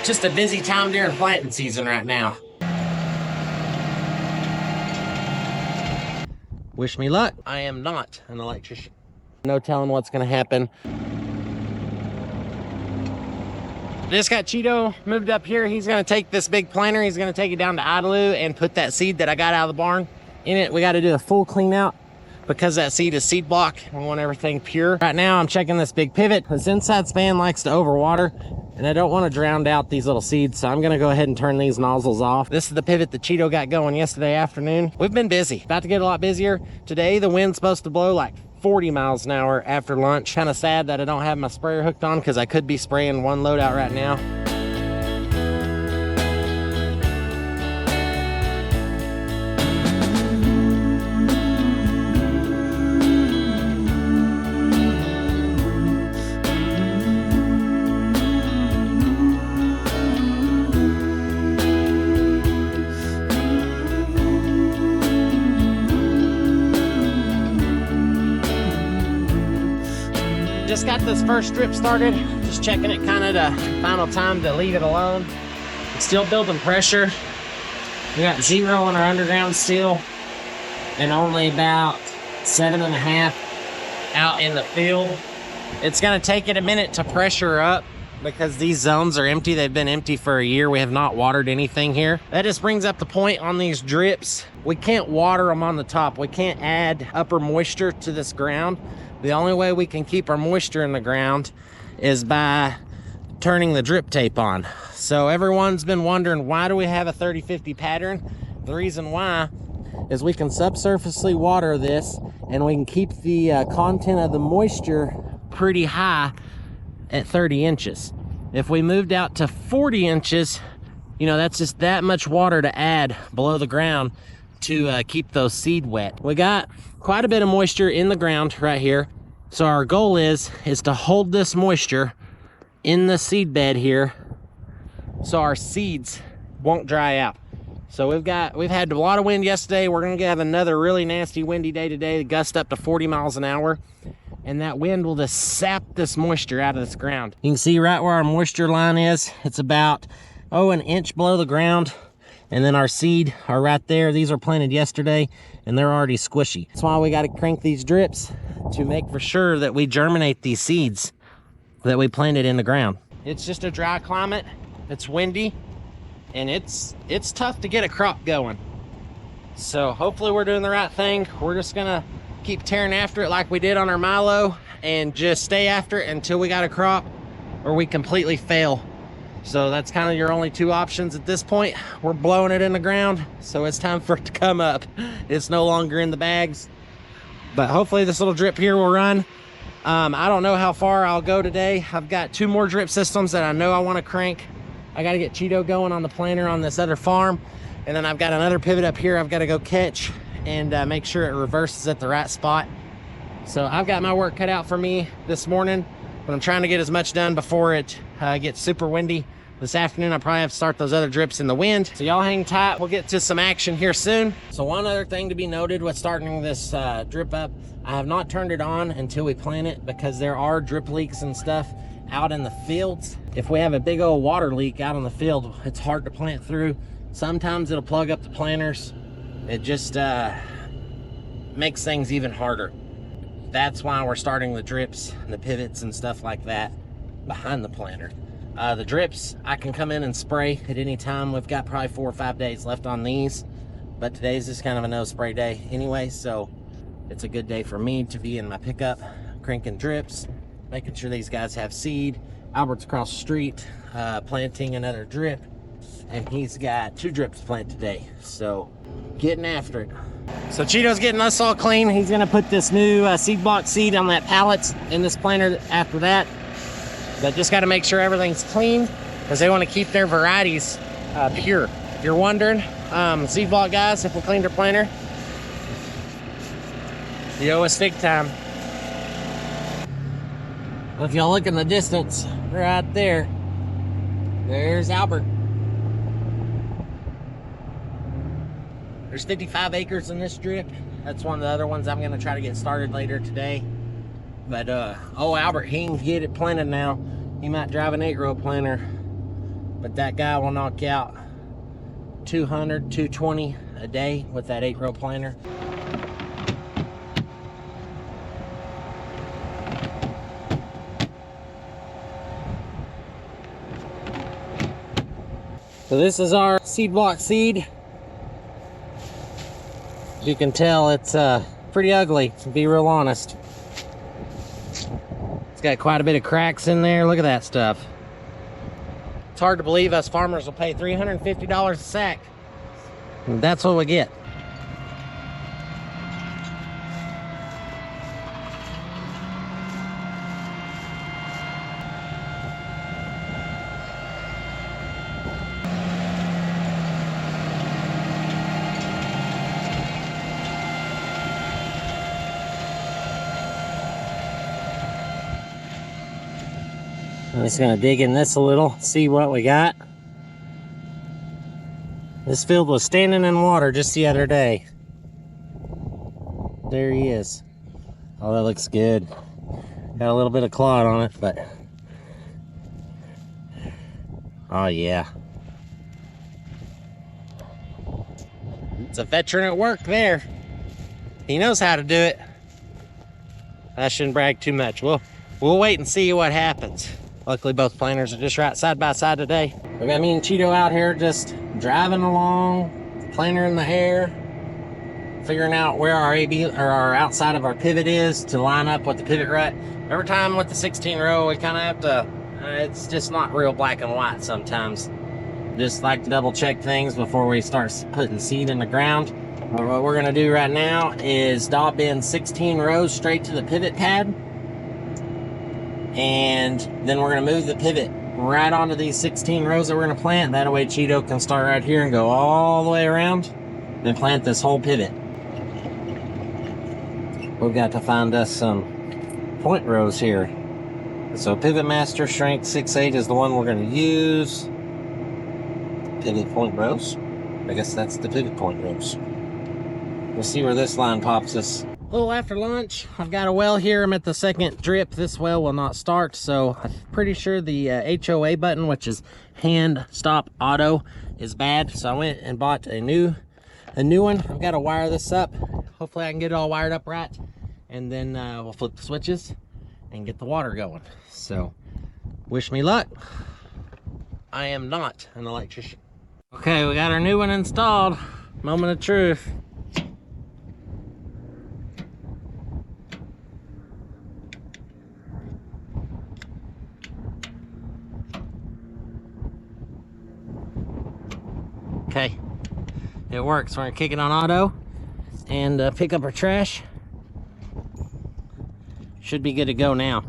Just a busy time during planting season right now. Wish me luck. I am not an electrician. No telling what's gonna happen. Just got Cheeto moved up here. He's gonna take this big planter. He's gonna take it down to Idaloo and put that seed that I got out of the barn in it. We gotta do a full clean out because that seed is seed block. We want everything pure. Right now I'm checking this big pivot. This inside span likes to overwater and I don't want to drown out these little seeds. So I'm gonna go ahead and turn these nozzles off. This is the pivot that Cheeto got going yesterday afternoon. We've been busy, about to get a lot busier. Today the wind's supposed to blow like 40 miles an hour after lunch. Kind of sad that I don't have my sprayer hooked on because I could be spraying one load out right now. Just got this first strip started, just checking it kind of the final time to leave it alone. It's still building pressure. We got 0 on our underground still and only about 7.5 out in the field. It's gonna take it a minute to pressure up because these zones are empty. They've been empty for a year. We have not watered anything here. That just brings up the point on these drips. We can't water them on the top. We can't add upper moisture to this ground. The only way we can keep our moisture in the ground is by turning the drip tape on. So everyone's been wondering, why do we have a 30-50 pattern? The reason why is we can subsurfacely water this and we can keep the content of the moisture pretty high at 30 inches. If we moved out to 40 inches, you know, that's just that much water to add below the ground to keep those seed wet. We got quite a bit of moisture in the ground right here. So our goal is to hold this moisture in the seed bed here so our seeds won't dry out. So we've had a lot of wind yesterday. We're gonna have another really nasty windy day today, gust up to 40 miles an hour. And that wind will just sap this moisture out of this ground. You can see right where our moisture line is. It's about, an inch below the ground. And then our seed are right there. These are planted yesterday and they're already squishy. That's why we got to crank these drips to make for sure that we germinate these seeds that we planted in the ground. It's just a dry climate. It's windy and it's tough to get a crop going. So hopefully we're doing the right thing. We're just gonna keep tearing after it like we did on our Milo and just stay after it until we got a crop or we completely fail. So that's kind of your only two options at this point. We're blowing it in the ground, so it's time for it to come up. It's no longer in the bags, but hopefully this little drip here will run. I don't know how far I'll go today. I've got 2 more drip systems that I know I want to crank. I got to get Cheeto going on the planter on this other farm, and then I've got another pivot up here I've got to go catch and make sure it reverses at the right spot. So I've got my work cut out for me this morning, but I'm trying to get as much done before it gets super windy. This afternoon, I probably have to start those other drips in the wind. So y'all hang tight. We'll get to some action here soon. So one other thing to be noted with starting this drip up, I have not turned it on until we plant it because there are drip leaks and stuff out in the fields. If we have a big old water leak out in the field, it's hard to plant through. Sometimes it'll plug up the planters. It just makes things even harder. That's why we're starting the drips and the pivots and stuff like that behind the planter. The drips, I can come in and spray at any time. We've got probably 4 or 5 days left on these, but today's just kind of a no spray day anyway, so it's a good day for me to be in my pickup, cranking drips, making sure these guys have seed. Albert's across the street, planting another drip, and he's got 2 drips to plant today, so getting after it. So Cheeto's getting us all clean. He's gonna put this new seed block seed on that pallet in this planter after that. But just got to make sure everything's clean because they want to keep their varieties pure. If you're wondering, seed block guys, if we cleaned our planter, you owe us big time. Well, if y'all look in the distance, right there, there's Albert. There's 55 acres in this strip. That's one of the other ones I'm going to try to get started later today. But Albert, he can get it planted now. He might drive an 8-row planter but that guy will knock you out 200, 220 a day with that 8-row planter. So this is our seed block seed. As you can tell, it's pretty ugly, to be real honest. It's got quite a bit of cracks in there. Look at that stuff. It's hard to believe us farmers will pay $350 a sack. And that's what we get. I'm just gonna dig in this a little, see what we got. This field was standing in water just the other day. There he is. Oh, that looks good. Got a little bit of clod on it, but oh yeah. It's a veteran at work there. He knows how to do it. I shouldn't brag too much. We'll wait and see what happens. Luckily, both planters are just right side by side today. We got me and Cheeto out here just driving along, planter in the air, figuring out where our AB or our outside of our pivot is to line up with the pivot rut. Every time with the 16 row, we kind of have to, it's just not real black and white sometimes. Just like to double check things before we start putting seed in the ground. But what we're gonna do right now is dab in 16 rows straight to the pivot pad. And then we're gonna move the pivot right onto these 16 rows that we're gonna plant. That way Cheeto can start right here and go all the way around, then plant this whole pivot. We've got to find us some point rows here. So Pivot Master Strength 6/8 is the one we're gonna use. Pivot point rows. I guess that's the pivot point rows. We'll see where this line pops us. A little after lunch, I've got a well here. I'm at the second drip. This well will not start, so I'm pretty sure the HOA button, which is hand stop auto, is bad. So I went and bought a new one. I've got to wire this up. Hopefully I can get it all wired up right, and then we'll flip the switches and get the water going. So wish me luck. I am not an electrician. Okay, we got our new one installed. Moment of truth. Okay, it works. We're gonna kick it on auto and pick up our trash. Should be good to go now.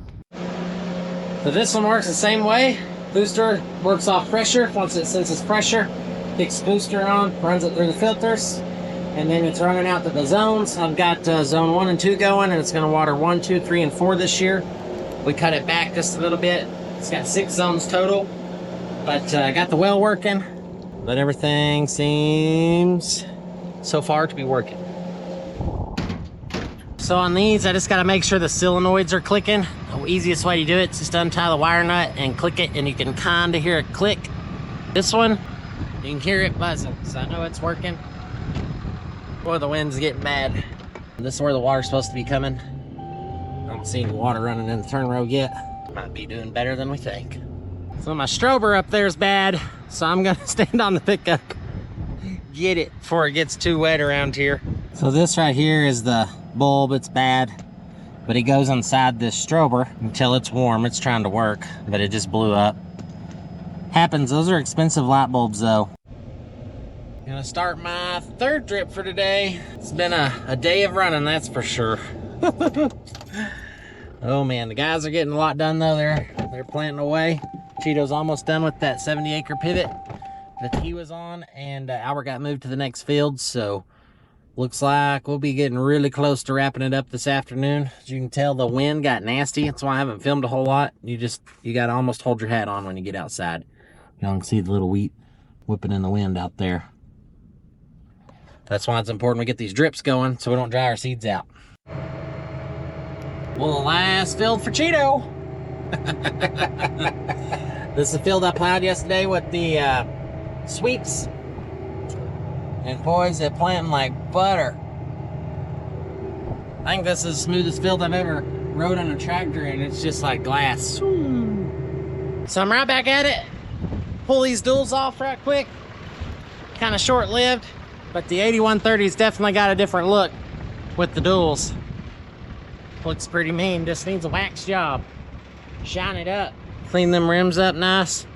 So this one works the same way. Booster works off pressure. Once it senses pressure, kicks booster on, runs it through the filters, and then it's running out to the zones. I've got zone 1 and 2 going, and it's gonna water 1, 2, 3, and 4 this year. We cut it back just a little bit. It's got 6 zones total, but I got the well working. But everything seems so far to be working. So on these, I just gotta make sure the solenoids are clicking. The easiest way to do it is just untie the wire nut and click it, and you can kinda hear it click. This one, you can hear it buzzing, so I know it's working. Boy, the wind's getting bad. This is where the water's supposed to be coming. I don't see any water running in the turn row yet. Might be doing better than we think. So my strober up there is bad, so I'm gonna stand on the pickup, get it before it gets too wet around here. So this right here is the bulb. It's bad, but it goes inside this strober until it's warm. It's trying to work, but it just blew up. Happens. Those are expensive light bulbs though. Gonna start my 3rd drip for today. It's been a day of running, that's for sure. Oh man, the guys are getting a lot done though. They're planting away. Cheeto's almost done with that 70-acre pivot that he was on, and Albert got moved to the next field, so looks like we'll be getting really close to wrapping it up this afternoon. As you can tell, the wind got nasty. That's why I haven't filmed a whole lot. You gotta almost hold your hat on when you get outside. Y'all can see the little wheat whipping in the wind out there. That's why it's important we get these drips going so we don't dry our seeds out. Well, the last field for Cheeto. This is the field I plowed yesterday with the sweeps. And boys, they're planting like butter. I think this is the smoothest field I've ever rode on a tractor, and it's just like glass. So I'm right back at it. Pull these duals off right quick. Kind of short-lived, but the 8130's definitely got a different look with the duals. Looks pretty mean, just needs a wax job. Shine it up. Clean them rims up nice.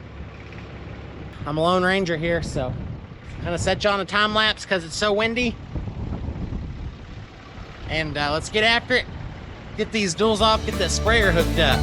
I'm a Lone Ranger here, so I'm gonna set you on a time lapse because it's so windy. And let's get after it. Get these duals off, get the sprayer hooked up.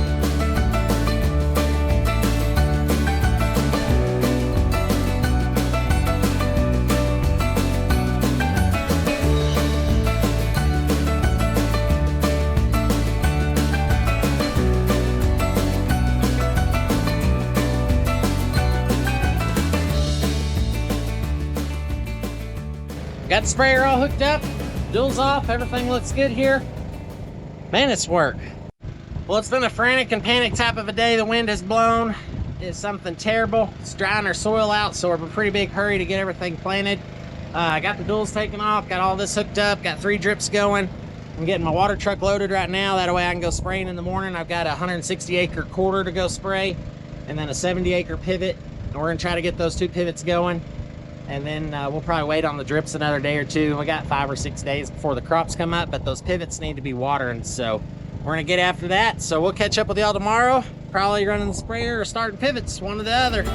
Got the sprayer all hooked up, duals off, everything looks good here. Man, it's work. Well, it's been a frantic and panic type of a day. The wind has blown. It's something terrible. It's drying our soil out, so we're in a pretty big hurry to get everything planted. I got the duals taken off, got all this hooked up, got 3 drips going. I'm getting my water truck loaded right now. That way I can go spraying in the morning. I've got a 160-acre quarter to go spray, and then a 70-acre pivot. And we're gonna try to get those 2 pivots going. And then we'll probably wait on the drips another day or 2. We got 5 or 6 days before the crops come up, but those pivots need to be watering, so we're gonna get after that. So we'll catch up with y'all tomorrow, probably running the sprayer or starting pivots, one or the other.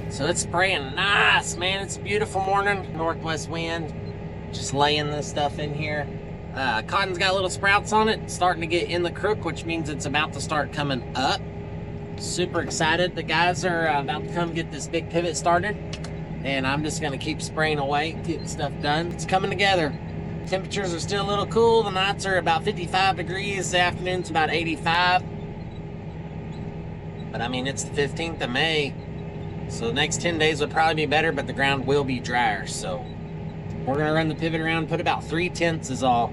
So it's spraying nice, man. It's a beautiful morning, northwest wind. Just laying this stuff in here. Cotton's got little sprouts on it, starting to get in the crook, which means it's about to start coming up. Super excited. The guys are about to come get this big pivot started, and I'm just gonna keep spraying away, getting stuff done. It's coming together. Temperatures are still a little cool. The nights are about 55 degrees. The afternoon's about 85. But I mean, it's the 15th of May, so the next 10 days would probably be better, but the ground will be drier, so we're gonna run the pivot around, put about 3/10 is all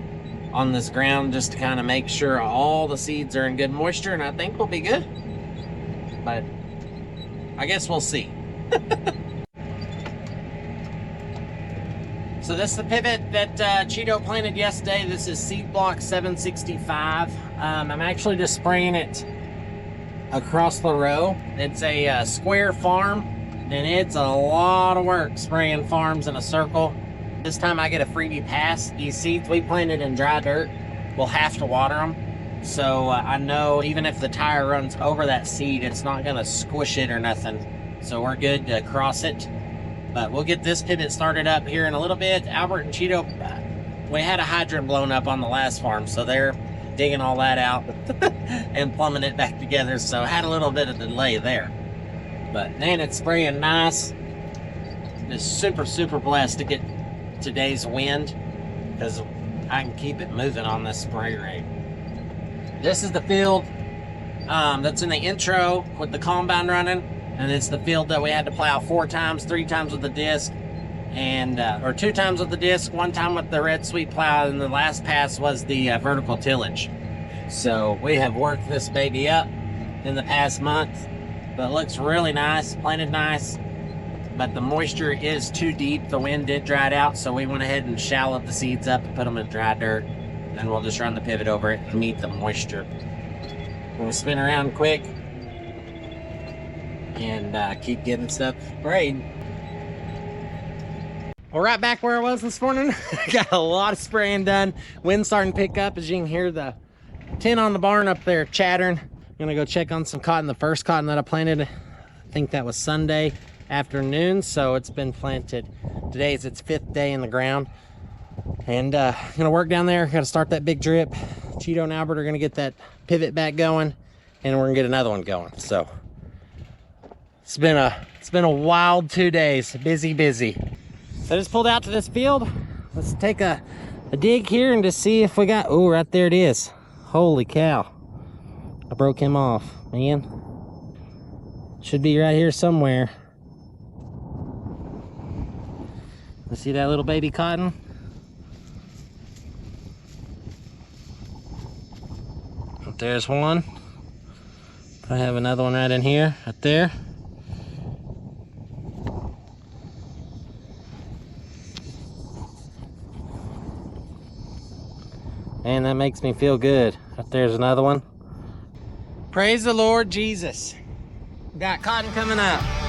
on this ground just to kind of make sure all the seeds are in good moisture, and I think we'll be good. But I guess we'll see. So this is the pivot that Cheeto planted yesterday. This is seed block 765. I'm actually just spraying it across the row. It's a square farm, and it's a lot of work spraying farms in a circle. This time I get a freebie pass. These seeds we planted in dry dirt, we'll have to water them. So I know even if the tire runs over that seed, it's not gonna squish it or nothing. So we're good to cross it. But we'll get this pivot started up here in a little bit. Albert and Cheeto, we had a hydrant blown up on the last farm, so they're digging all that out and plumbing it back together. So I had a little bit of delay there. But man, it's spraying nice. Just super blessed to get today's wind, because I can keep it moving on this spray rate. This is the field that's in the intro with the combine running, and it's the field that we had to plow 4 times, 3 times with the disc, and or 2 times with the disc, 1 time with the red sweep plow, and the last pass was the vertical tillage. So we have worked this baby up in the past month, but it looks really nice, planted nice. But the moisture is too deep. The wind did dry it out, so we went ahead and shallowed the seeds up and put them in dry dirt. And we'll just run the pivot over it to meet the moisture. We'll spin around quick and keep getting stuff sprayed. Well, right back where I was this morning. Got a lot of spraying done. Wind's starting to pick up, as you can hear the tin on the barn up there chattering. I'm gonna go check on some cotton. The first cotton that I planted, I think that was Sunday afternoon, so it's been planted. Today's its 5th day in the ground, and gonna work down there. Gotta start that big drip. Cheeto and Albert are gonna get that pivot back going, and we're gonna get another one going. So it's been a wild 2 days. Busy. So I just pulled out to this field. Let's take a dig here and just see if we got, oh, right there it is. Holy cow, I broke him off, man. Should be right here somewhere. See that little baby cotton? There's one. I have another one right in here, right there. And that makes me feel good. Right there's another one. Praise the Lord Jesus. Got cotton coming up.